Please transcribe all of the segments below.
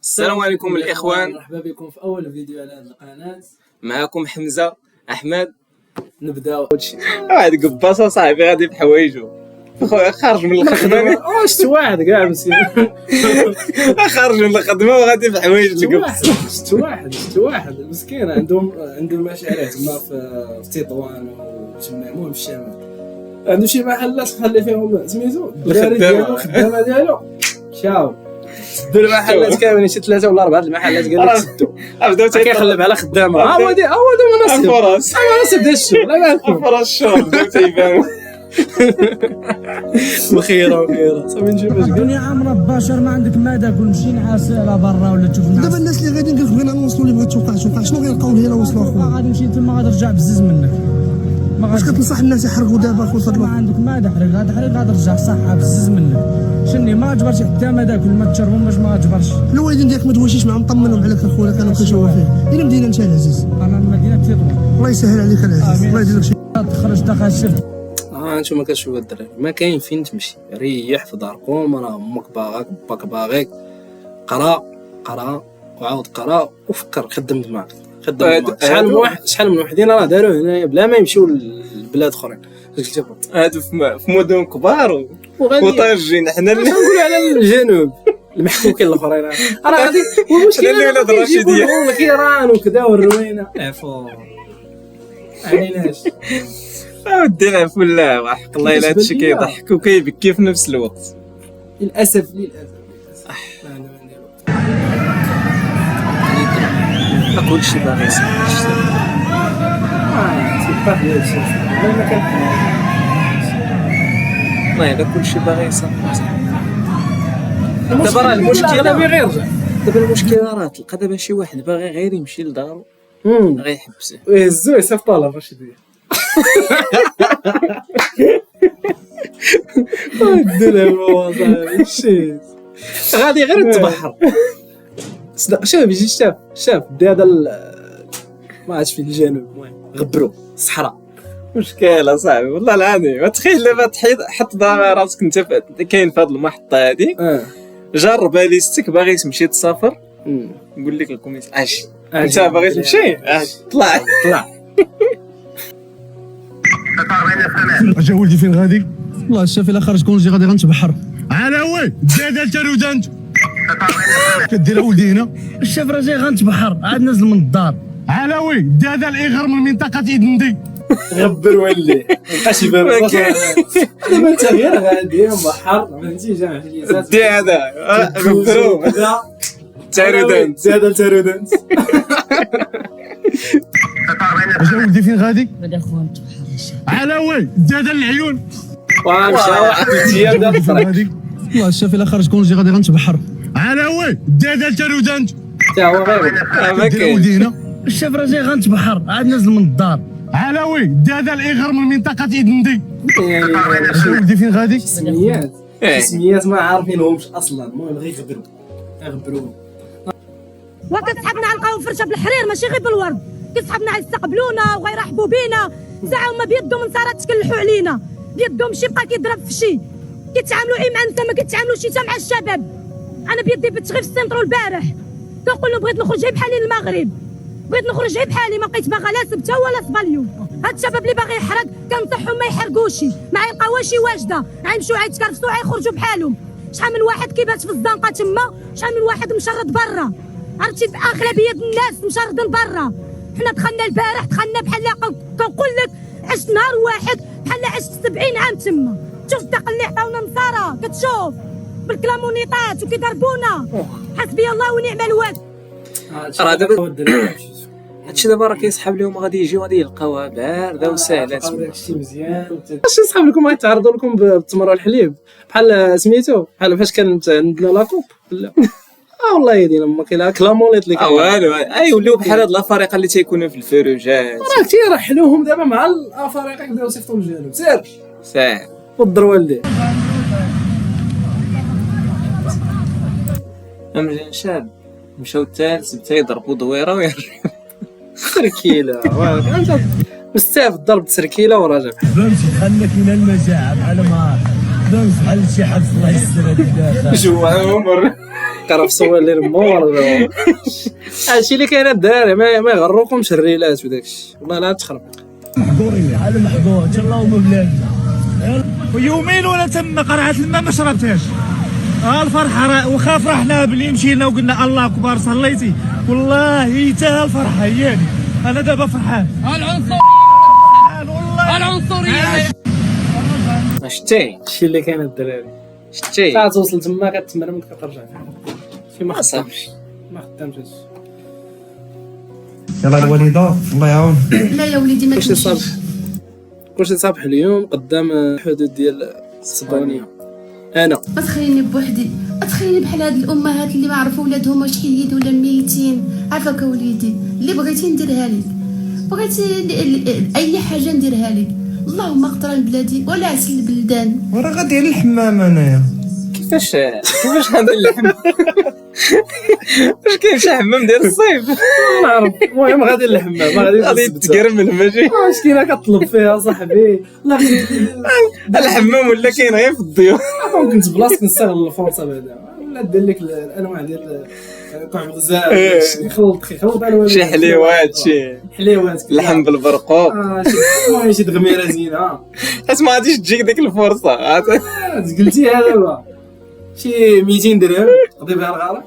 السلام عليكم الإخوان، مرحبا بكم في أول فيديو على هذه القناة. معكم حمزة أحمد. نبداو هادشي. واحد قباصة صاحبي غادي بحوايجو خارج من الخدمة. شت واحد كاع مسكين خارج من الخدمة وغادي بحوايج القباص. شت واحد مسكين عندهم مشاريع تما في تطوان وتما المهم في الشمال. عنده شي محلات خلي فيهم سميتو الدراري ديالو الخدامة ديالو شاو سدوا المحلات كاملين، شي 3 ولا 4 المحلات قال لك سدوا بداو كيقلب على خدامة. هو دابا مناسب فرص ديال الشغل فرص الشغل بداو تيبانو. وخيره صافي نشوف اش قال. الدنيا عامره ببشر، ما عندك ما تاكل، مشي نعاس على برا ولا تشوف الناس. دابا الناس اللي غاديين قالك بغينا نوصلوا اللي بغات توقع شنو غيلقاو هنا وصلوا اخويا؟ غادي نمشي تما غادي نرجع بزز منك. ما واش غادي كتنصح الناس يحرقوا دابا اخويا ما عندك ما تحرق، غادي نرجع صح بزز منك. شني ما عجبرش حتى ما تاكل ما تشربهم باش ما عجبرش. الوالدين ديالك ما تواشيش معاهم، طمنهم عليك اخويا كانوا كيشوفوا فيه. الى مدينه انت العزيز، انا المدينه تطوان. الله يسهل عليك العزيز، الله يدير لك شي. تخرج داخل شفت نتوما كتشوفوا الدراري ما كاين فين تمشي، ريح في داركم، راه امك باغاك باك باغيك. قرا وعاود قرا وفكر، خدم دماغك. شحال من وحدين راه داروا هنايا بلا ما يمشيو لبلاد اخرين. هادو في مدن كبار وطاجين، حنا اللي نقولوا على الجنوب المحكوكين الاخرين راه غادي. حنا اللي ولاد الرشيديه الكيران وكذا والروينه عفوا عليناش. ودي العفو الله وحق الله الا هادشي كيضحك وكيبكي في نفس الوقت. للاسف ما كلشي باغي يسمع والله الا كلشي باغي يسمع. دابا راه المشكله دابا المشكله راه تلقى دابا شي واحد باغي غير يمشي لدارو غيحبسه ويهزوه يصيفط له الرشيديه. الدنيا صاحبي غادي غير يتبحر. شوف يجي شاف هذا ما عادش في الجنوب، المهم غبرو الصحراء. مشكلة صاحبي والله العظيم. تخيل دابا حط دابا راسك انت كاين في هاد المحطة هادي، جرب باليستيك باغي تمشي تسافر، نقول لك الكوميس انت باغي تمشي طلع اجا ولدي فين غادي؟ والله شاف الا خرج كونجي غادي غنتبحر. على وي زاد الترودانت كدير ولدي هنا. الشاف راه جاي غنتبحر، عاد نازل من الدار. على وي دادا الاغر من منطقه ايدندي. غبر ولي مابقاش يبان دابا انت غير غادي بحر فهمتي جامع دي هذا غبرو ترودانت زاد الترودانت. اجا ولدي فين غادي؟ غادي اخويا نتبحر الشاف. على وي دادا العيون. ومشى واحد الايام دابا فين غادي؟ والله شاف الا خرج كونجي غادي غنتبحر. على وي دادا الترودانت حتى هو غير ما كدير ولدي كاين. هنا. الشاف راه جاي غنتبحر، عاد نازل من الدار. على وي دادا الاغر من منطقه ايدندي. اجا ولدي فين غادي؟ سميات ما عارفينهمش اصلا، المهم غير غبروا. وكتسحبنا على القهوه فرشه بالحرير ماشي غير بالورد، كتسحبنا يستقبلونا وغيرحبوا بينا. ساعه هما بيدهم نصارى تكلحوا علينا، بيدهم شي بقى كيضرب في شي، كيتعاملوا انت ما كيتعاملوش حتى مع الشباب. انا بيدي بنت غير في السنترو البارح كنقول له بغيت نخرج غير بحالي للمغرب، بغيت نخرج غير بحالي، ما بقيت باغا لا سبته ولا صباليو. هاد الشباب اللي باغي يحرق كنصحهم ما يحرقوش، ما يلقاوش شي واجده، غيمشيو غيتكرفسوا غيخرجوا بحالهم. شحال من واحد كيبات في الزنقه تما، شحال من واحد مشرد برا. عرفتي اغلبيه الناس مشردين برا. حنا دخلنا البارح بحال كنقول لك عشت نهار واحد بحال عشت 70 عام تما. شوف الدقه اللي عطاونا النصارى، كتشوف بالكلامونيطات وكيضربونا. حسبي الله ونعم الوكيل. راه دابا هادشي دابا راه كيسحب لهم، غادي يجيو غادي يلقاوها بارده وسهله. داكشي مزيان. اش يصحاب لكم غيتعرضوا لكم بالتمر والحليب بحال سميتو بحال فاش كانت عندنا لاكوب لا والله يدينا ما كاين كلاموليط اللي والو يوليو بحال هاد الافارقه اللي تيكونوا في الفروجات. راه تيرحلوهم دابا مع الافارقه كيبداو يصيفطوا للجنوب. سير والضر والدي امجن شاب مشاو الثالث بتا يضربوا دويره ويرجعوا تركيله. انت مستعف ضرب تركيله وراجع. فهمتي خلك من المجاعه بحال ما فهمت بحال شي حبس الله يستر هذيك داخل. جوعهم كرا في صور اللي مور هادشي اللي كاين الدراري ما يغروكمش الريلات وداكشي والله لا تخرب محظورين على محظور اللهم بلاد ويومين ولا تم قرعه الماء ما شربتهاش. الفرحه واخا فرحنا بلي مشينا وقلنا الله اكبر صليتي والله حتى الفرحه هي انا دابا فرحان. العنصريه شتي هادشي اللي كاين الدراري شتي ساعه توصل تما كتمرمد كترجع شي ما صافي ما خدامش هادشي. يلا الوالده الله يعاون. لا يا وليدي ما كلشي صباح اليوم قدام الحدود ديال اسبانيا. انا ما تخليني بوحدي، تخليني بحال هاد الامهات اللي ما عرفوا ولادهم واش حيين ولا ميتين. عافاك وليدي، اللي بغيتي نديرها لك، بغيتي اي حاجه نديرها لك. اللهم اقطران بلادي ولا عسل البلدان. وراه غادي للحمام انايا. كيفاش هذا الحمام؟ واش كاين شي حمام ديال الصيف؟ ما نعرف. المهم غادي للحمام غادي تقرمل ماشي واش كاينه كطلب فيها صاحبي. لا الحمام ولا كاين غير في الضيوف. ممكن بلاصتك نستغل الفرصه بعدا ولا دير لك الانواع ديال كعب غزال يخلط على شي حليوات شي حليوات اللحم بالبرقوق المهم شي دغميره زينه. حيت ما غاديش تجيك ديك الفرصه قلتيها دابا شي 200 درهم تقضي بها الغرض.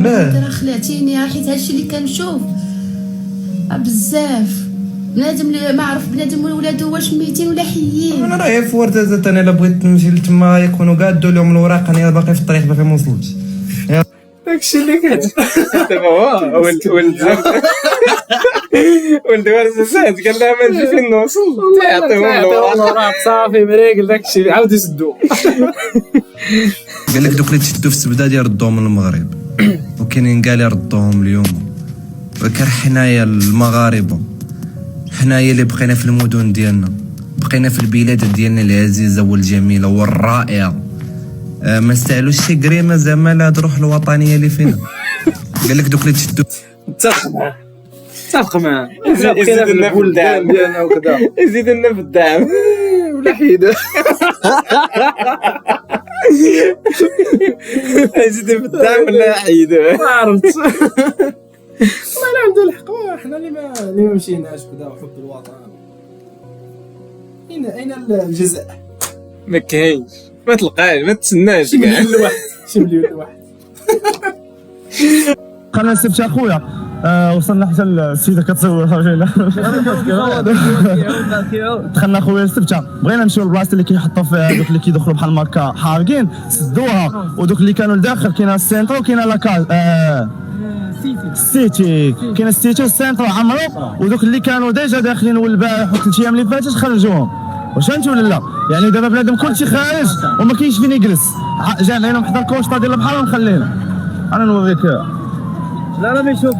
راه خلعتيني حيت هادشي اللي كنشوف بزاف بنادم اللي ما عرف بنادم ولادو واش ميتين ولا حيين. انا راهي في ورده زات انا الا بغيت نمشي لتما يكونوا قادوا لهم الوراق انا باقي في الطريق باقي ما وصلتش. داكشي اللي دابا هو ولد ورزات قال لها ما نجي فين نوصل تعطيهم الوراق صافي مريقل داكشي عاود يسدو. قال لك دوك اللي تشدوا في السبده يردوهم من المغرب وكاينين كاع اللي ردوهم اليوم. وكر حنايا المغاربه حنايا اللي بقينا في المدن ديالنا بقينا في البلاد ديالنا العزيزه والجميله والرائعه ما استعلوش شي كريمه زعما لهاد الروح الوطنيه اللي فينا. قال لك دوك اللي تشدوا اتفق معاه يزيد لنا في الدعم ديالنا وكذا يزيد لنا في الدعم ولا حيده يزيد في الدعم ولا حيده ما عرفت. والله لا عنده الحق. حنا اللي ما مشيناش كذا وحب الوطن. اين الجزاء؟ ما كاينش ما تلقاش ما تسناش شي مليون لواحد شي مليون لواحد. خلينا نسبت اخويا وصلنا حتى السيده كتصور دخلنا خويا السبته بغينا نمشيو للبلاصه اللي كيحطوا فيها دوك اللي كيدخلوا بحال هكا حارقين سدوها ودوك اللي كانوا لداخل كاينه السينترو وكاينه لاكاز السيتي كاين السيتي والسينترو عمرو ودوك اللي كانوا ديجا داخلين والبارح وثلاث ايام اللي فاتت خرجوهم. واش فهمتي ولا لا؟ يعني دابا بنادم كلشي خارج وما كاينش فين يجلس جامعين حدا الكوشطه ديال البحر ومخلينا. انا نوريك لا ما يشوف.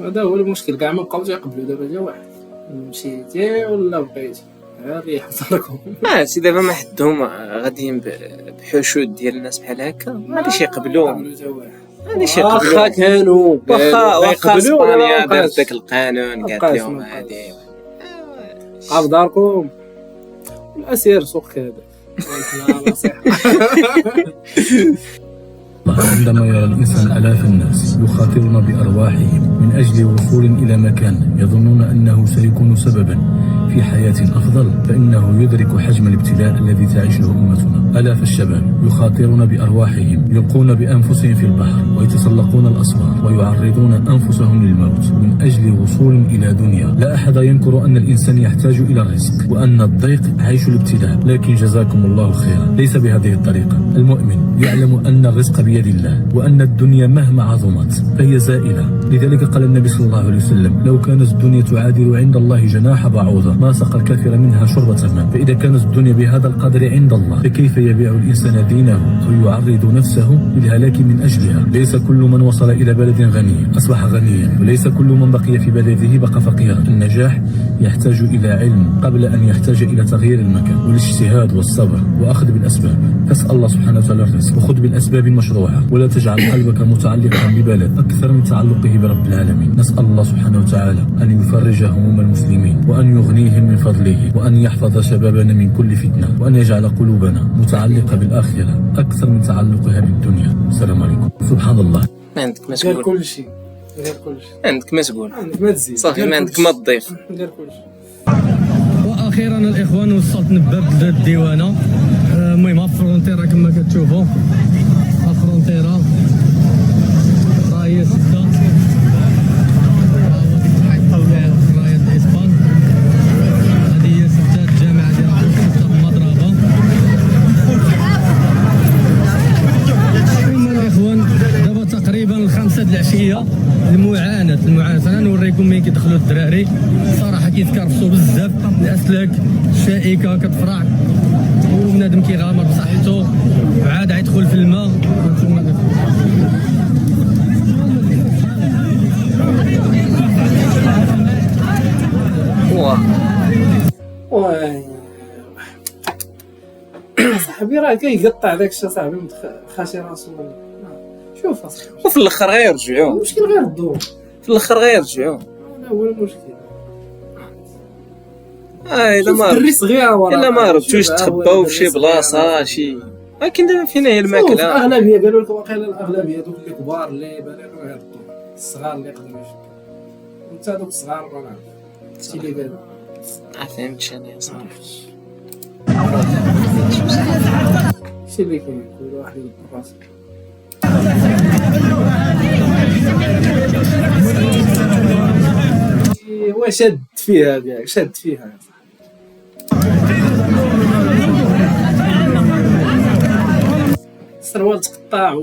هذا هو المشكل كاع ما بقاوش يقبلوا. دابا جا واحد مشيتي ولا بقيتي ريح صاركم سي دابا ما حدهم غاديين بحشود ديال الناس بحال هكا ما غاديش يقبلوا غاديش يقبلوا. واخا كانوا واخا اسبانيا دارت داك القانون قالت لهم هادي قاب داركم الاسير سوق هذا. عندما يرى الإنسان آلاف الناس يخاطرون بأرواحهم من أجل وصول إلى مكان يظنون أنه سيكون سببا في حياة أفضل فإنه يدرك حجم الابتلاء الذي تعيشه أمتنا. آلاف الشباب يخاطرون بأرواحهم يلقون بأنفسهم في البحر ويتسلقون الأسوار ويعرضون أنفسهم للموت من أجل وصول إلى دنيا. لا أحد ينكر أن الإنسان يحتاج إلى الرزق وأن الضيق عيش الابتلاء، لكن جزاكم الله خيرا ليس بهذه الطريقة. المؤمن يعلم أن الرزق بيد الله وأن الدنيا مهما عظمت فهي زائلة. لذلك قال النبي صلى الله عليه وسلم لو كانت الدنيا تعادل عند الله جناح بعوضة ما سقى الكافر منها شربة ماء. فإذا كانت الدنيا بهذا القدر عند الله فكيف يبيع الإنسان دينه أو يعرض نفسه للهلاك من أجلها؟ ليس كل من وصل إلى بلد غني أصبح غنيا وليس كل من بقي في بلده بقى فقيرا. النجاح يحتاج إلى علم قبل أن يحتاج إلى تغيير المكان والاجتهاد والصبر وأخذ بالأسباب. فاسأل الله سبحانه وتعالى الرزق وخذ بالأسباب المشروعة ولا تجعل قلبك متعلقا ببلد أكثر من تعلقه برب العالمين. نسأل الله سبحانه وتعالى أن يفرج هموم المسلمين وأن يغنيهم عليهم من فضله، وأن يحفظ شبابنا من كل فتنة، وأن يجعل قلوبنا متعلقة بالآخرة أكثر من تعلقها بالدنيا. السلام عليكم. سبحان الله. ما عندك ما غير تقول، كل شيء، غير كل شيء، عندك ما تقول، عندك ما تزيد، صافي ما عندك ما تضيف. غير كل شيء. واخيرا الاخوان وصلت نباب الديوانه. المهم الفرونتيرا كما كتشوفوا، الفرونتيرا راهي سته راهي الاسبان. هذه هي سته الجامعه ديال سته المضربه. المهم الاخوان دابا تقريبا الخمسة د العشيه. المعاناة انا نوريكم مين كيدخلوا الدراري. صراحه كيتكرفسوا بزاف، الاسلاك شائكه كتفرع، وبنادم كيغامر بصحته عاد يدخل في الماء. صاحبي راه كيقطع داك الشيء صاحبي خاشي راسو. شوف اصاحبي، وفي الاخر غيرجعوا، المشكل غير الضوء، في الاخر غيرجعوا. هذا هو المشكل. الا ما الدري صغيره الا ما عرفتوش تخباو في شي بلاصه شي. ولكن دابا فينا هي الماكله. الاغلبيه قالوا لك واقيلا الاغلبيه دوك اللي كبار اللي بالين راه غير الضوء، الصغار اللي يقدروا يجيو. انت دوك الصغار ما نعرف شي اللي قال. فهمتش انا صراحه شي اللي كاين كل واحد يدبر راسو. هو شد فيها كاع، شد فيها. السروال تقطع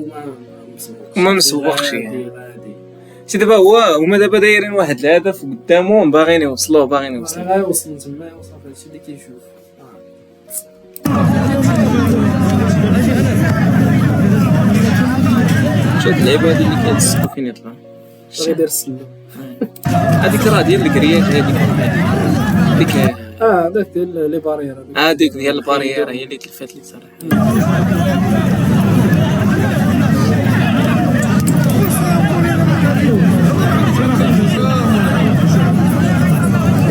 وما مسوقش يعني. شي دابا هما دابا دايرين واحد الهدف قدامهم، باغيين يوصلوا غيوصل تما، يوصل هادشي اللي كيشوف. شاد اللعيبه هادي اللي كيتسقوا فين يطلعوا غيدير السلم. هذيك راه ديال الكرياج، هذيك داك ديال لي بارير، هذيك ديال الباريير هي اللي تلفات لي صراحه.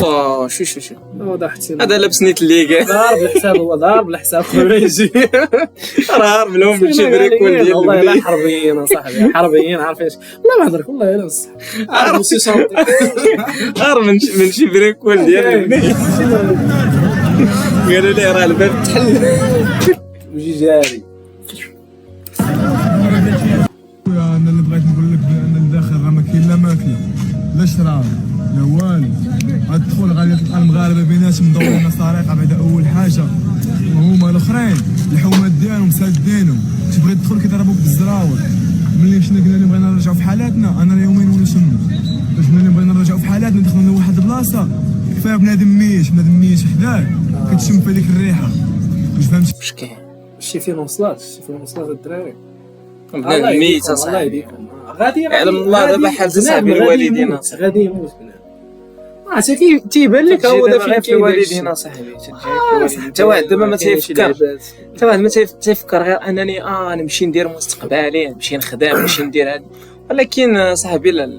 واو شو هذا لابس نيت الليغا، ضارب الحساب، هو ضارب الحساب قبل يجي. راه عارف لهم من شي بريك ديال والله لا حربيين اصاحبي، حربيين عارفين والله ما هضرك والله الا بصح عارف شي شاطي عارف من شي بريك ديال قالوا لي راه الباب تحل ويجي جاري. انا اللي بغيت نقول لك بان الداخل راه ما كاين لا ماكله لا شراب لا والو. غتدخل غادي تلقى المغاربه بيناتهم مدورين سرقه بعدا اول حاجه، وهما الاخرين الحومات ديالهم سادينهم. تبغي تدخل كيضربوك بالزراور. ملي مشينا قلنا لهم بغينا نرجعوا في حالاتنا، انا يومين ولا شنو باش قلنا لهم بغينا نرجعوا في حالاتنا، دخلنا لواحد البلاصه كفايه بنادم ميش حداه كتشم في ديك الريحه. واش فهمتي واش كاين شي فين وصلات الدراري بنادم ميت اصاحبي. غادي علم الله دابا حال صاحبي الوالدين غادي يموت بنادم. تيبان لك هو دابا في الوالدين اصاحبي. حتى واحد دابا ما تيفكر، حتى واحد ما تيفكر غير انني نمشي ندير مستقبلي، نمشي نخدم، نمشي ندير هذا. ولكن صاحبي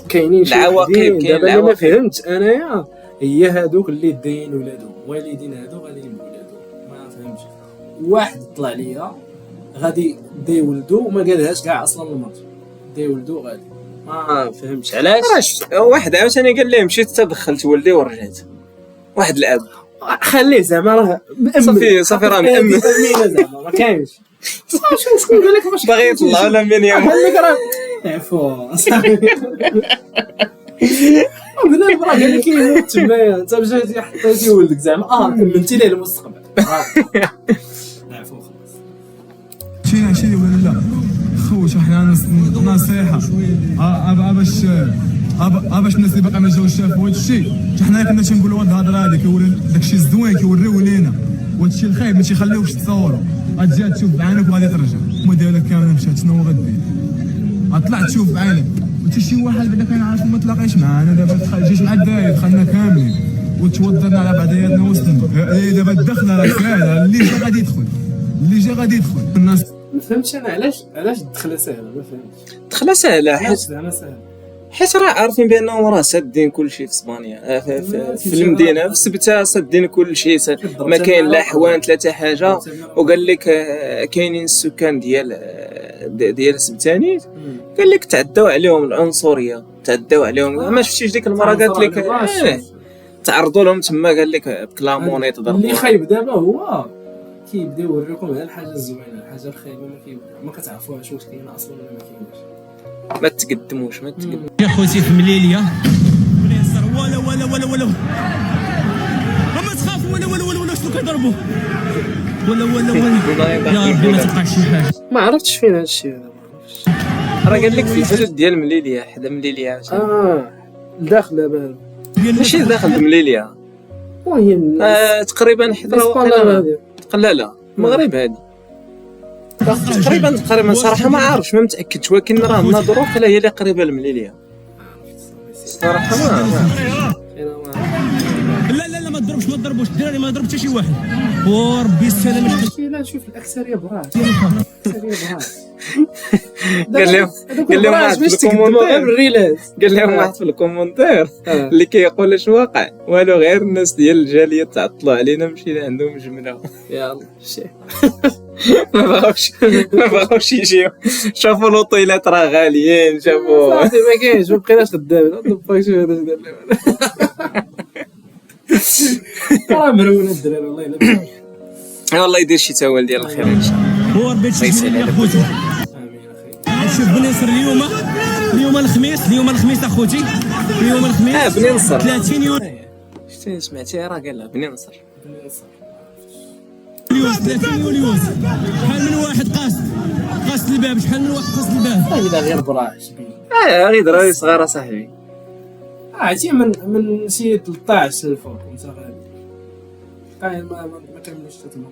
كاينين العواقب، كاين دابا اللي ما فهمت انايا هي هادوك اللي داين ولادهم، والدين هادو غادي يموتوا ولادهم. ما فهمتش واحد طلع ليا غادي داي ولدو وما قالهاش كاع اصلا المرض، داي ولدو غادي ما فهمتش علاش. واحد عاوتاني قال لي مشيت تدخلت ولدي ورجعت. واحد الاب خليه زعما راه صافي راه مأمن زعما ما كاينش. شكون قال لك باش باغي يطلع ولا من يوم قال لك راه عفوا صاحبي. بنادم راه قال لك يموت تمايا، انت مشيتي حطيتي ولدك زعما كملتي ليه المستقبل. عفوا خلاص شي ولا لا خوت حنا نصيحه باش الناس اللي باقا ما جاوش شافوا هادشي. حنا كنا تنقولوا هاد الهضره هادي كيوري داكشي الزوين كيوريوه لينا، وهادشي الخايب ما تيخليوكش تصوروا. غتجي تشوف بعينك وغادي ترجع. الحكمه ديالك كامله مشات، شنو غدير؟ غطلع تشوف بعينك. وانت شي واحد بعدا كنعرفو ما تلاقيش معانا دابا جيت مع الدراري دخلنا كاملين وتوضرنا على بعضياتنا وسطنا. دابا الدخله راه ساهله، اللي جا غادي يدخل الناس. ما فهمتش انا علاش الدخله ساهله. ما فهمتش دخله سهله حيت زعما ساهله حيت راه عارفين بانهم راه سادين كلشي في اسبانيا، في المدينه في سبته سادين كلشي، ما كاين لا حوان 3 حاجه. وقال لك كاينين السكان ديال سبتانيت، قال لك تعداو عليهم العنصريه، تعداو عليهم. ما شفتيش ديك المره قالت لك تعرضوا لهم تما، قال لك بكلامونيط ضربوا. اللي خايب دابا هو كيبدا يوريكم على الحاجه الزوينه، الحاجه الخايبه ما كتعرفوهاش واش كاينه اصلا ولا ما كايناش. ما تقدموش يا خوتي في مليليه ولا ينصر ولا ما تخافوا ولا شنو كيضربوا ولا يا ربي ما تبقاش شي حاجه. ما عرفتش فين هادشي هذا، راه قال لك في الحدود ديال مليليه، حدا مليليه الداخل دابا ماشي داخل مليليه، وهي تقريبا حضره لا المغرب هذه تقريبا صراحه ما عارفش، ما متاكدش، ولكن راه النظره حتى هي اللي قريبه للمليليه صراحه. لا ما تضربوش الدراري، ما ضرب حتى شي واحد وربي السلامه. لا نشوف الاكثريه براد قال لهم واحد في الكومونتير، واحد في الكومونتير اللي كيقول اش واقع والو، غير الناس ديال الجاليه تعطلوا علينا، مشينا عندهم جمله يلا شي ما بغاوش يجيو، شافوا لوطيلات راه غاليين، شافوا صافي ما كاينش، ما بقيناش خدامين. الفاكسيون هذا دار راه مرونه الدراري والله الا والله يدير شي تاويل ديال الخير ان شاء الله. وربي تسهل يا خوتي. امين اخي. شوف بني نصر اليوم الخميس اخوتي، اليوم الخميس بني نصر 30 يونيو. شتي سمعتي راه قالها بني نصر اليوم 30 يونيو. شحال من واحد قاصد الباب، شحال من واحد قاصد الباب. هذا غير براش غير دراري صغار صاحبي، عرفتي من شي 13 الفوق انت غادي قايل ما كملوش 13.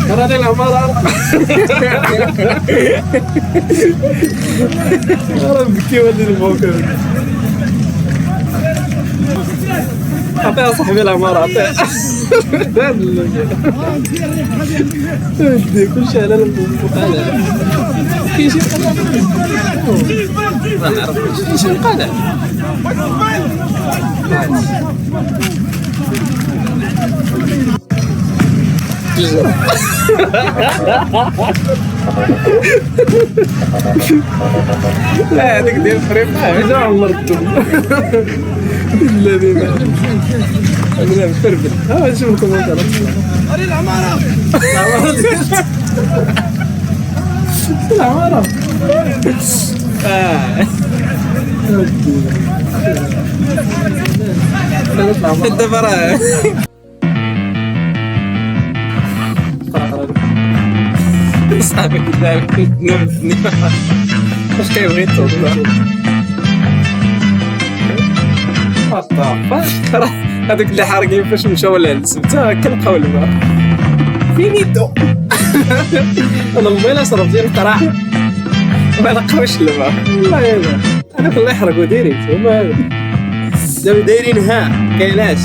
هذه العمارة راه بكي ولدي الموكب. عطيها صاحبي العمارة، عطيها ودي كلشي على القلع. كاين شي قلع ما نعرفش، كاين شي قلع لا هذيك ديال الفريق جا عمرتهم الذين انا مفربل. ها شوف الكومنتات هذه العمارة دابا راه صاحبي واش كيبغي يتوضا هذوك اللي حارقين فاش مشاو للسبتة كنلقاو الماء فينيتو. انا الموبيل صرف ديال القراح ما لقاوش الماء والله. هذا هذاك الله يحرقو ديريكت هما دابا دايرين ها كايناش.